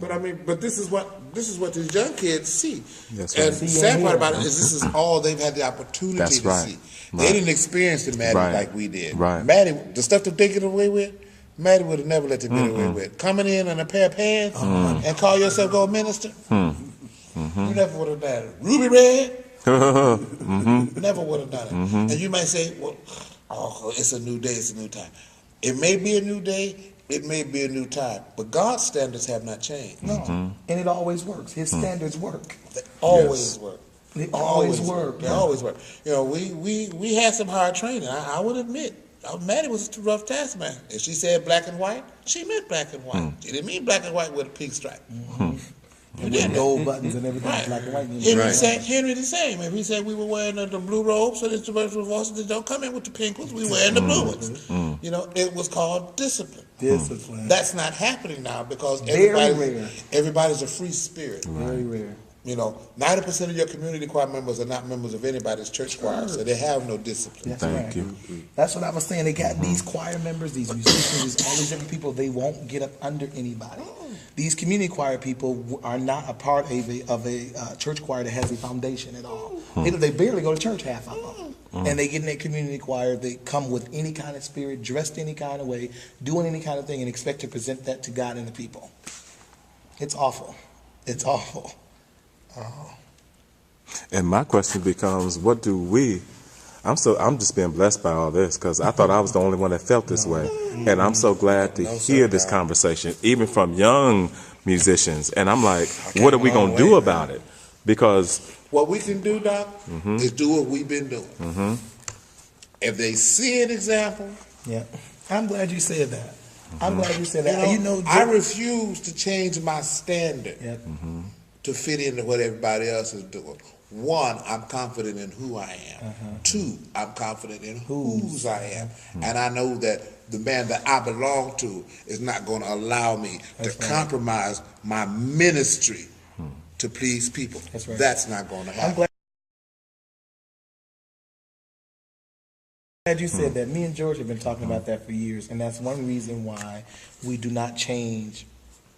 But I mean, but this is what these young kids see. That's And right. the sad part about it is this is all they've had the opportunity That's to right. see. Right. They didn't experience the Maddie Right. like we did. Right. Maddie, the stuff that they get away with, Maddie would have never let them get away with. Coming in a pair of pants and call yourself go minister, you never would have done it. Ruby red, never would have done it. And you might say, well, it's a new day, it's a new time. It may be a new day. It may be a new time, but God's standards have not changed. No, and it always works. His standards work. They always work. They always work. They always work. You know, we had some hard training. I would admit, Maddie was a rough taskmaster. If she said black and white, she meant black and white. She didn't mean black and white with a pink stripe. With gold buttons and everything, Right. black and white. Henry the same. If he said we were wearing the blue robes, so the virtual voices don't come in with the pink ones, we wearing the blue ones. You know, it was called discipline. Discipline. That's not happening now because Very everybody's a free spirit. Very rare. You know, 90% of your community choir members are not members of anybody's church choir, so they have no discipline. Thank you. That's what I was saying. They got these choir members, these musicians, all these different people. They won't get up under anybody. These community choir people are not a part of a church choir that has a foundation at all. They barely go to church, half of them. And they get in their community choir. They come with any kind of spirit, dressed any kind of way, doing any kind of thing, and expect to present that to God and the people. It's awful. It's awful. And my question becomes, what do we? I'm just being blessed by all this because I thought I was the only one that felt this way, and I'm so glad to hear this conversation, even from young musicians. And I'm like, what are we gonna do about it? Because what we can do, Doc, is do what we've been doing. If they see an example, I'm glad you said that. I'm glad you said that. You know, I refuse to change my standard to fit into what everybody else is doing. One, I'm confident in who I am. Two, I'm confident in whose I am. And I know that the man that I belong to is not going to allow me to compromise my ministry to please people. That's not going to happen. I'm glad you said that. Me and George have been talking about that for years, and that's one reason why we do not change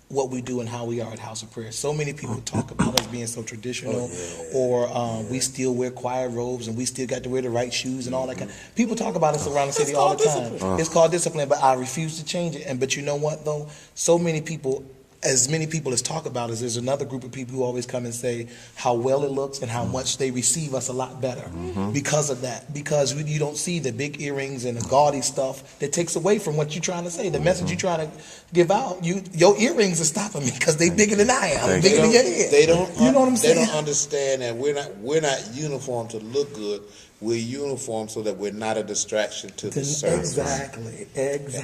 what we do and how we are at House of Prayer. So many people talk about us being so traditional, or we still wear choir robes and we still got to wear the right shoes and all that kind of. People talk about us around the city all the time. It's called discipline, but I refuse to change it. But you know what though? So many people. As many people as talk about us, there's another group of people who always come and say how well it looks and how much they receive us a lot better because of that. Because you don't see the big earrings and the gaudy stuff that takes away from what you're trying to say. The message you're trying to give out, your earrings are stopping me because they're bigger than I am. Bigger than your head. They don't. You know what I'm saying? They don't understand that we're not uniformed to look good. We're uniform so that we're not a distraction to the service. Exactly.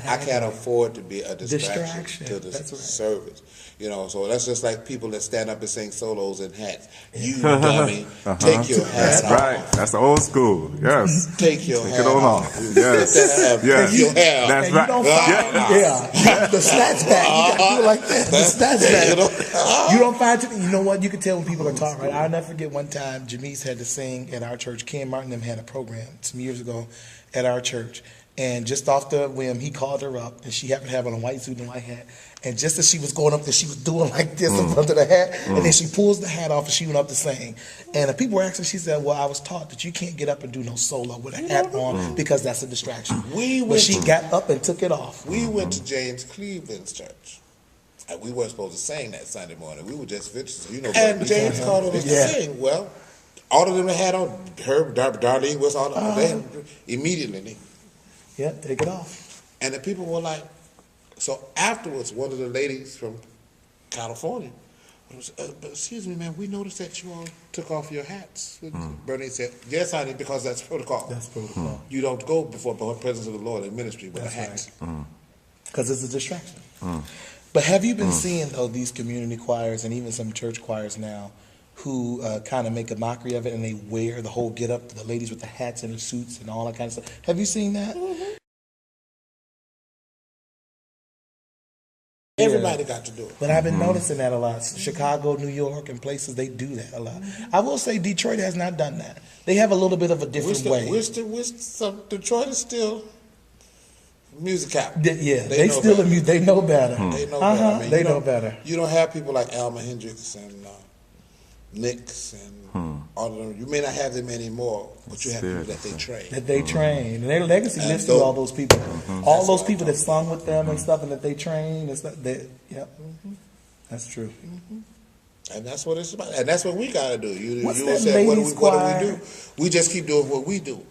I can't afford to be a distraction to the service. You know, so that's just like people that stand up and sing solos in hats. You dummy, take your hat off. Right. That's the old school. Yes. Take your hat off. Yes. Take your hair. That's right. The snatch back. You got to do it like that. The snatch back. You don't find it. You know what? You can tell when people are talking, right? I'll never forget one time Janice had to sing at our church. Ken Martin and them had a program some years ago at our church. And just off the whim, he called her up, and she happened to have on a white suit and a white hat. And just as she was going up there, she was doing like this in front of the hat. And then she pulls the hat off, and she went up to sing. And the people were asking, she said, well, I was taught that you can't get up and do no solo with a hat on because that's a distraction. But she got up and took it off. We went to James Cleveland's church. And we weren't supposed to sing that Sunday morning. We were just visitors. You know, and James called us to sing. Well, all of them had on, her, Darlene was on, they immediately. Yeah, take it off. And the people were like, so afterwards, one of the ladies from California was, excuse me, ma'am, we noticed that you all took off your hats. Bernie said, yes, honey, because that's protocol. That's protocol. You don't go before the presence of the Lord in ministry with a hat. Because it's a distraction. But have you been seeing, though, these community choirs and even some church choirs now who kind of make a mockery of it, and they wear the whole get-up, the ladies with the hats and the suits and all that kind of stuff? Have you seen that? Everybody got to do it. But I've been noticing that a lot. Chicago, New York, and places, they do that a lot. I will say Detroit has not done that. They have a little bit of a different way. Detroit is still, music cap. Yeah, they still better. they know better. They know better. I mean, they know better. You don't have people like Alma Hendricks and Nicks and all of them. You may not have them anymore, but you have people that they train. That they train. And their legacy lives through all those people. All those people that sung with them and stuff and that they train and stuff. That's true. And that's what it's about. And that's what we got to do. You What's will that say, what do ladies' we choir? do? We just keep doing what we do.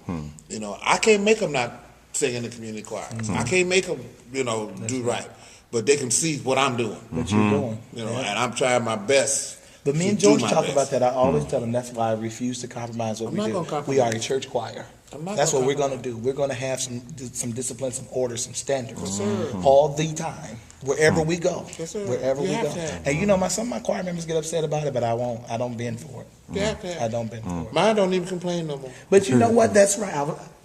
You know, I can't make them not sing in the community choir. I can't make them, do right. But they can see what I'm doing. What you're doing. And I'm trying my best. But me and George talk about that. I always tell them that's why I refuse to compromise what we do. We are a church choir. That's what we're going to do. We're going to have some discipline, some order, some standards all the time, wherever we go. Yes, sir. Wherever we You have go. to have. And some of my choir members get upset about it, but I won't. I don't bend for it. You have to have. I don't bend for it. Mine don't even complain no more. But you know what? That's right.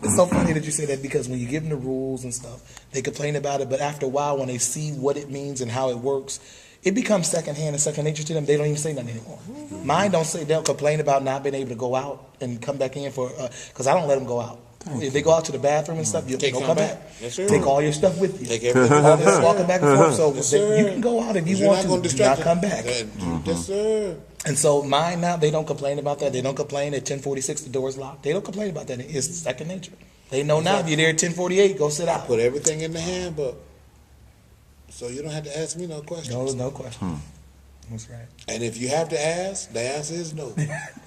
It's so funny that you say that because when you give them the rules and stuff, they complain about it. But after a while, when they see what it means and how it works, it becomes secondhand and second nature to them. They don't even say nothing anymore. Mine don't say. They'll complain about not being able to go out and come back in for because I don't let them go out. If they go out to the bathroom and stuff, you don't come back. Yes, sir. Take all your stuff with you. Take everything. All this walking back and forth. So Yes, you can go out if you want to. Do not come back. Yes, sir. And so mine now, they don't complain about that. They don't complain at 10:46 the door's locked. They don't complain about that. It's second nature. They know now if you're there at 10:48, go sit out. Put everything in the handbook, so you don't have to ask me no questions. No question. That's right. And if you have to ask, the answer is no.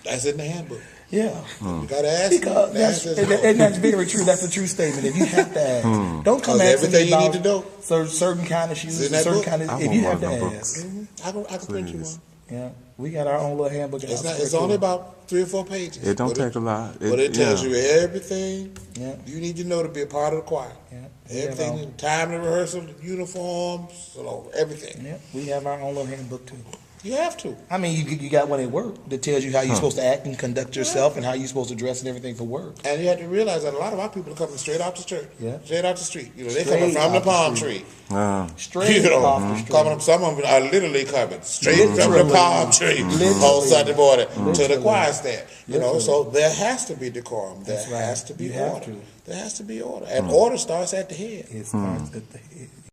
That's in the handbook. Yeah. You got to ask. Because that's very true. That's a true statement. If you have to ask, don't come asking me everything you about need to know. certain kind of shoes, in that certain book. kind of. I If want you one have of to them ask, I can print you one. yeah, we got our own little handbook. It's only about 3 or 4 pages. It don't But take a lot. But it tells you everything Yeah. you need to know to be a part of the choir. Yeah. Everything, time to rehearsal, uniforms, everything. Yeah, we have our own little handbook too. You have to. I mean, you got one at work that tells you how you're supposed to act and conduct yourself and how you're supposed to dress and everything for work. And you have to realize that a lot of our people are coming straight off the church. Yeah. Straight off the street. They're Straight coming from the off the palm street. tree. Straight off the street. Coming, some of them are literally coming straight from the palm tree on Sunday morning to the choir stand. So there has to be decorum. There has to be order. There has to be order. And order starts at the head. It starts at the head.